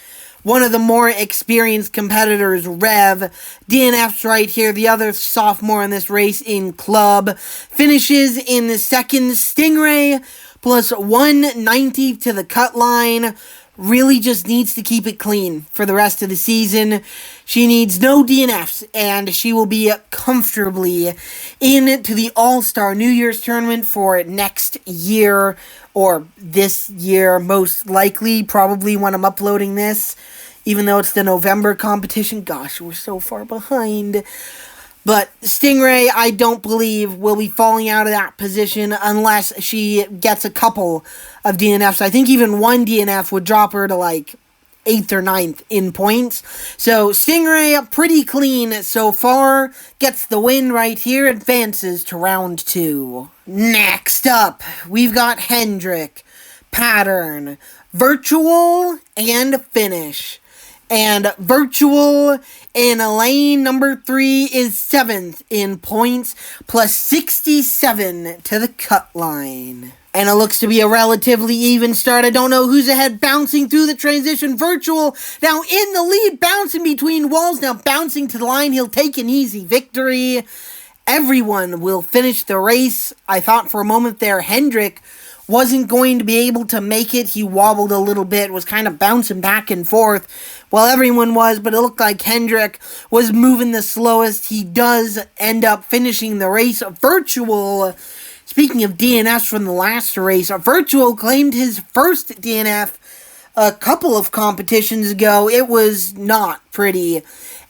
one of the more experienced competitors, Rev. DNF's right here, the other sophomore in this race in club. Finishes in the second. Stingray plus 190 to the cut line. Really just needs to keep it clean for the rest of the season. She needs no DNFs, and she will be comfortably into the All-Star New Year's Tournament for next year, or this year, most likely, probably when I'm uploading this, even though it's the November competition. Gosh, we're so far behind. But Stingray, I don't believe, will be falling out of that position unless she gets a couple of DNFs. I think even one DNF would drop her to like 8th or 9th in points. So Stingray, pretty clean so far. Gets the win right here, advances to round 2. Next up, we've got Hendrick, Pattern, Virtual, and Finish. And Virtual in lane number 3 is 7th in points, plus 67 to the cut line. And it looks to be a relatively even start. I don't know who's ahead, bouncing through the transition. Virtual now in the lead, bouncing between walls, now bouncing to the line. He'll take an easy victory. Everyone will finish the race. I thought for a moment there Hendrick wasn't going to be able to make it. He wobbled a little bit, was kind of bouncing back and forth while everyone was, but it looked like Hendrick was moving the slowest. He does end up finishing the race. Virtual, speaking of DNFs from the last race, Virtual claimed his first DNF a couple of competitions ago. It was not pretty,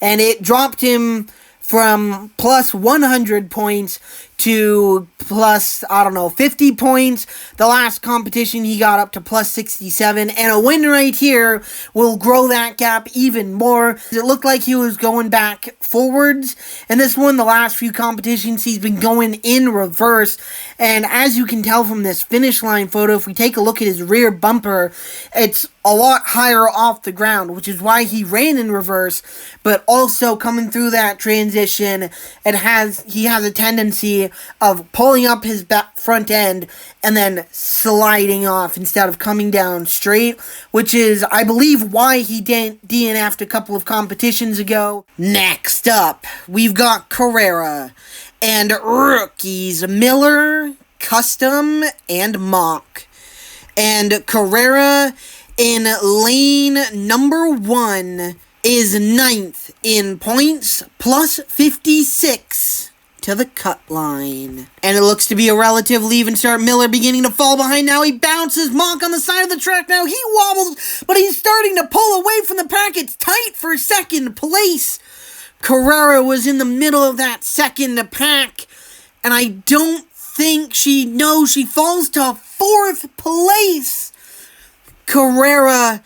and it dropped him from plus 100 points to plus, 50 points. The last competition he got up to plus 67, and a win right here will grow that gap even more. It looked like he was going back forwards, and this one, the last few competitions, he's been going in reverse, and as you can tell from this finish line photo, if we take a look at his rear bumper, it's a lot higher off the ground, which is why he ran in reverse, but also coming through that transition, he has a tendency of pulling up his front end and then sliding off instead of coming down straight, which is, I believe, why he DNF'd a couple of competitions ago. Next up, we've got Carrera and rookies Miller, Custom, and Mock. And Carrera in lane number 1 is 9th in points, plus 56 to the cut line. And it looks to be a relatively even start. Miller beginning to fall behind now. He bounces. Monk on the side of the track now. He wobbles, but he's starting to pull away from the pack. It's tight for second place. Carrera was in the middle of that second pack, and I don't think she falls to 4th place. Carrera,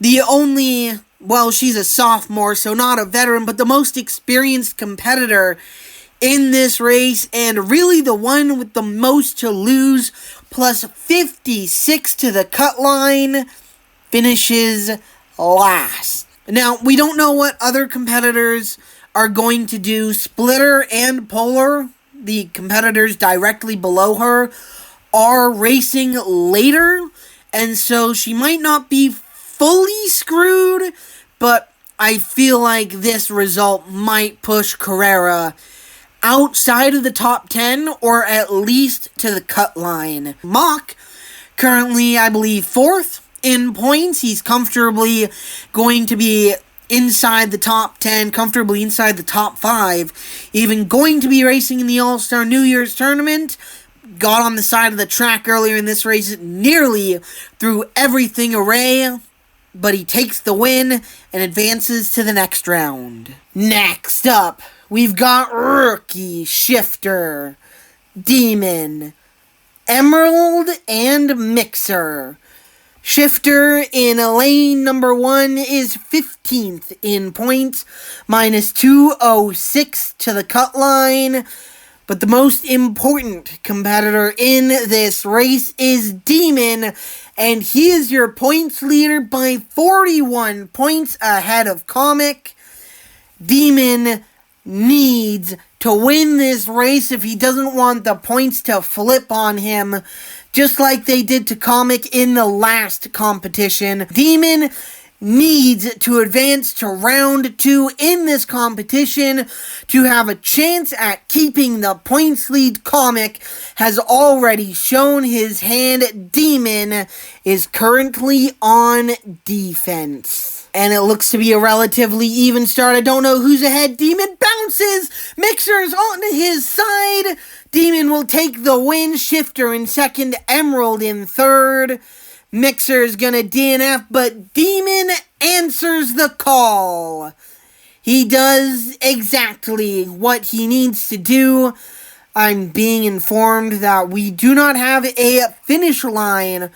she's a sophomore, so not a veteran, but the most experienced competitor in this race, and really the one with the most to lose, plus 56 to the cut line, finishes last. Now, we don't know what other competitors are going to do. Splitter and Polar, the competitors directly below her, are racing later, and so she might not be fully screwed, but I feel like this result might push Carrera outside of the top 10, or at least to the cut line. Mock, currently, I believe, 4th in points. He's comfortably going to be inside the top 10, comfortably inside the top 5, even going to be racing in the All-Star New Year's Tournament. Got on the side of the track earlier in this race, nearly threw everything away, but he takes the win and advances to the next round. Next up, we've got Rookie, Shifter, Demon, Emerald, and Mixer. Shifter in lane number 1 is 15th in points, minus 206 to the cut line. But the most important competitor in this race is Demon, and he is your points leader by 41 points ahead of Comic. Demon needs to win this race if he doesn't want the points to flip on him, just like they did to Comic in the last competition. Demon needs to advance to round 2 in this competition to have a chance at keeping the points lead. Comic has already shown his hand. Demon is currently on defense. And it looks to be a relatively even start. I don't know who's ahead. Demon bounces. Mixer's on his side. Demon will take the win. Shifter in second. Emerald in third. Mixer's gonna DNF, but Demon answers the call. He does exactly what he needs to do. I'm being informed that we do not have a finish line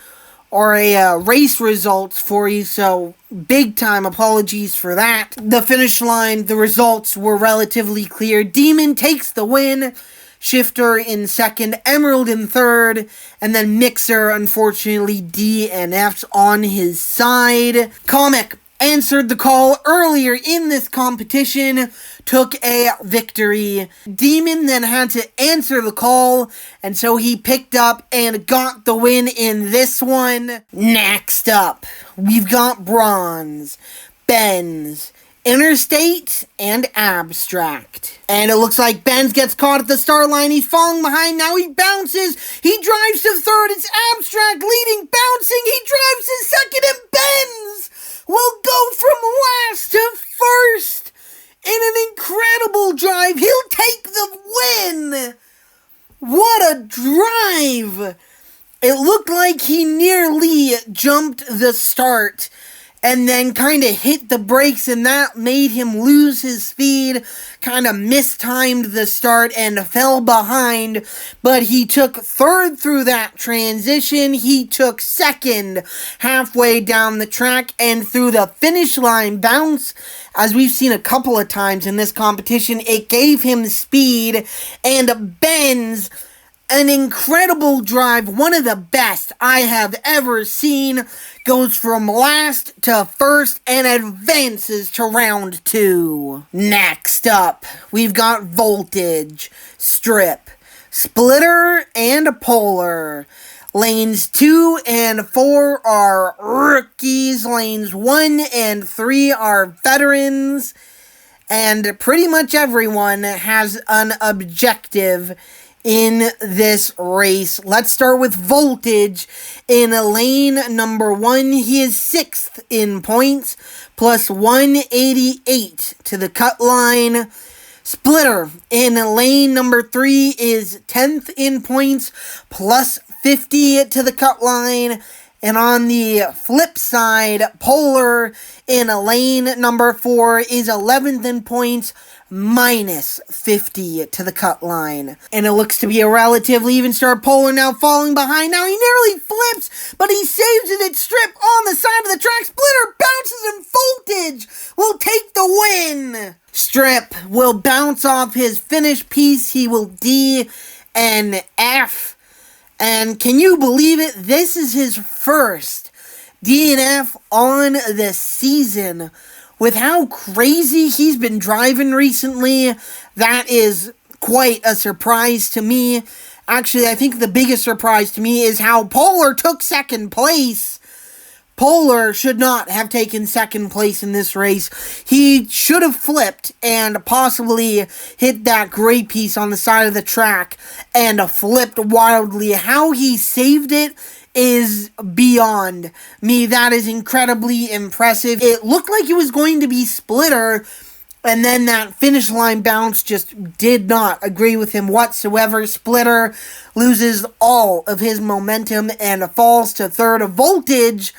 or a race results for you, so big time apologies for that. The finish line, the results were relatively clear. Demon takes the win. Shifter in second, Emerald in third, and then Mixer, unfortunately, DNF's on his side. Comic answered the call earlier in this competition, took a victory. Demon then had to answer the call, and so he picked up and got the win in this one. Next up, we've got Bronze, Benz, Interstate, and Abstract. And it looks like Benz gets caught at the start line. He's falling behind. Now he bounces. He drives to third. It's Abstract leading, bouncing. He drives to second, and Benz will go from last to first in an incredible drive. He'll take the win. What a drive. It looked like he nearly jumped the start and then kind of hit the brakes, and that made him lose his speed, kind of mistimed the start and fell behind, but he took third through that transition. He took second halfway down the track, and through the finish line bounce, as we've seen a couple of times in this competition, it gave him speed, and Benz, an incredible drive, one of the best I have ever seen, goes from last to first and advances to round 2. Next up, we've got Voltage, Strip, Splitter, and Polar. Lanes 2 and 4 are rookies. Lanes 1 and 3 are veterans. And pretty much everyone has an objective in this race. Let's start with Voltage. In lane number 1, he is 6th in points, plus 188 to the cut line. Splitter in lane number 3 is 10th in points, plus 50 to the cut line. And on the flip side, Polar in lane number 4 is 11th in points, minus 50 to the cut line. And it looks to be a relatively even start. Polar now falling behind. Now he nearly flips, but he saves it at Strip on the side of the track. Splitter bounces, and Voltage will take the win. Strip will bounce off his finish piece. He will DNF. And can you believe it? This is his first DNF on the season. With how crazy he's been driving recently, that is quite a surprise to me. Actually, I think the biggest surprise to me is how Polar took second place. Polar should not have taken second place in this race. He should have flipped and possibly hit that gray piece on the side of the track and flipped wildly. How he saved it is beyond me. That is incredibly impressive. It looked like it was going to be Splitter, and then that finish line bounce just did not agree with him whatsoever. Splitter loses all of his momentum and falls to third. Voltage,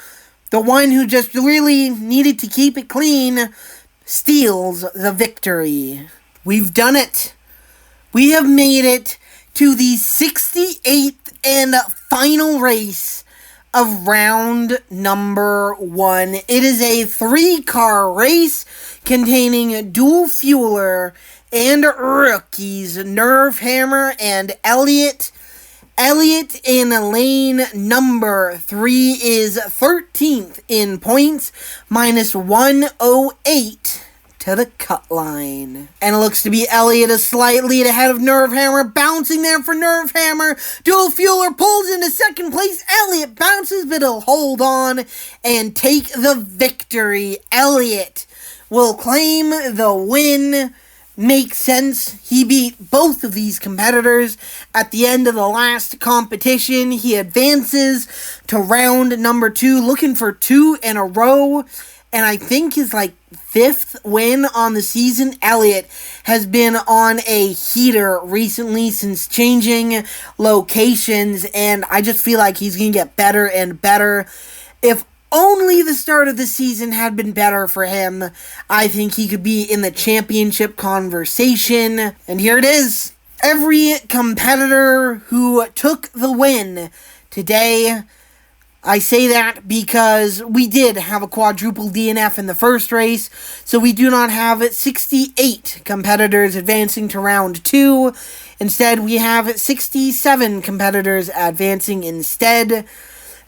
the one who just really needed to keep it clean, steals the victory. We've done it. We have made it to the 68th and final race of round number 1. It is a 3-car race containing dual fueler and rookies, Nerve Hammer and Elliot. Elliot in lane number 3 is 13th in points, minus 108 to the cut line. And it looks to be Elliott a slight lead ahead of Nervehammer, bouncing there for Nervehammer. Dual Fueler pulls into second place. Elliott bounces, but he'll hold on and take the victory. Elliott will claim the win. Makes sense. He beat both of these competitors at the end of the last competition. He advances to round number 2, looking for 2 in a row. And I think his 5th win on the season. Elliott has been on a heater recently since changing locations, and I just feel like he's going to get better and better. If only the start of the season had been better for him, I think he could be in the championship conversation. And here it is. Every competitor who took the win today. I say that because we did have a quadruple DNF in the first race, so we do not have 68 competitors advancing to round 2. Instead, we have 67 competitors advancing instead.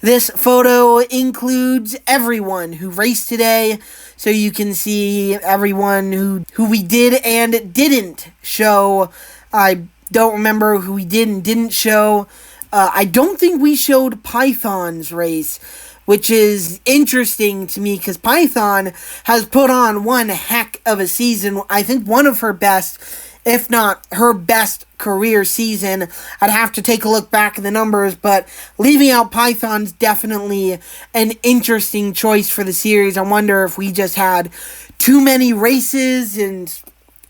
This photo includes everyone who raced today, so you can see everyone who we did and didn't show. I don't remember who we did and didn't show. I don't think we showed Python's race, which is interesting to me because Python has put on one heck of a season. I think one of her best, if not her best career season. I'd have to take a look back at the numbers, but leaving out Python's definitely an interesting choice for the series. I wonder if we just had too many races and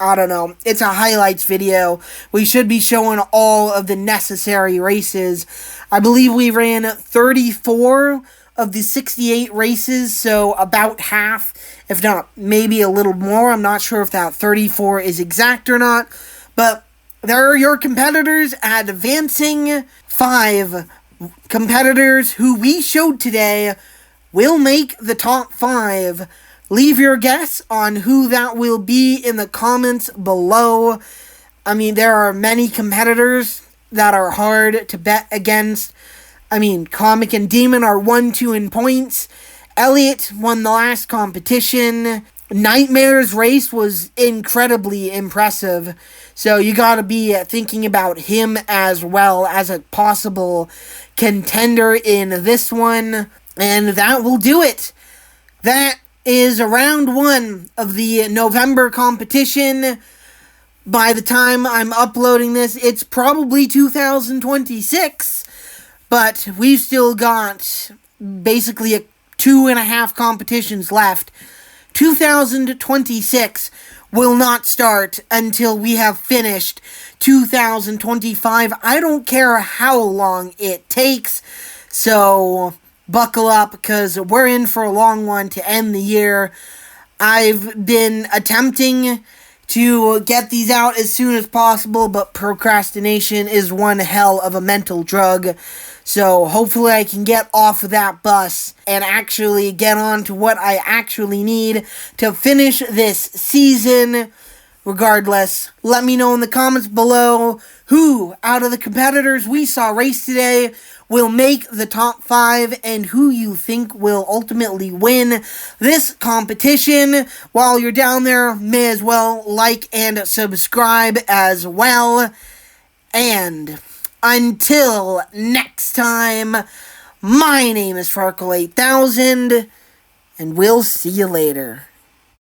I don't know. It's a highlights video. We should be showing all of the necessary races. I believe we ran 34 of the 68 races, so about half, if not maybe a little more. I'm not sure if that 34 is exact or not, but there are your competitors advancing. 5 competitors who we showed today will make the top 5. Leave your guess on who that will be in the comments below. I mean, there are many competitors that are hard to bet against. I mean, Comic and Demon are 1-2 in points. Elliott won the last competition. Nightmare's race was incredibly impressive. So you gotta be thinking about him as well as a possible contender in this one. And that will do it. That is round 1 of the November competition. By the time I'm uploading this, it's probably 2026, but we've still got basically 2.5 competitions left. 2026 will not start until we have finished 2025. I don't care how long it takes, so buckle up, because we're in for a long one to end the year. I've been attempting to get these out as soon as possible, but procrastination is one hell of a mental drug. So hopefully I can get off of that bus and actually get on to what I actually need to finish this season. Regardless, let me know in the comments below who out of the competitors we saw race today will make the top 5 and who you think will ultimately win this competition. While you're down there, may as well like and subscribe as well. And until next time, my name is Farkle8000, and we'll see you later.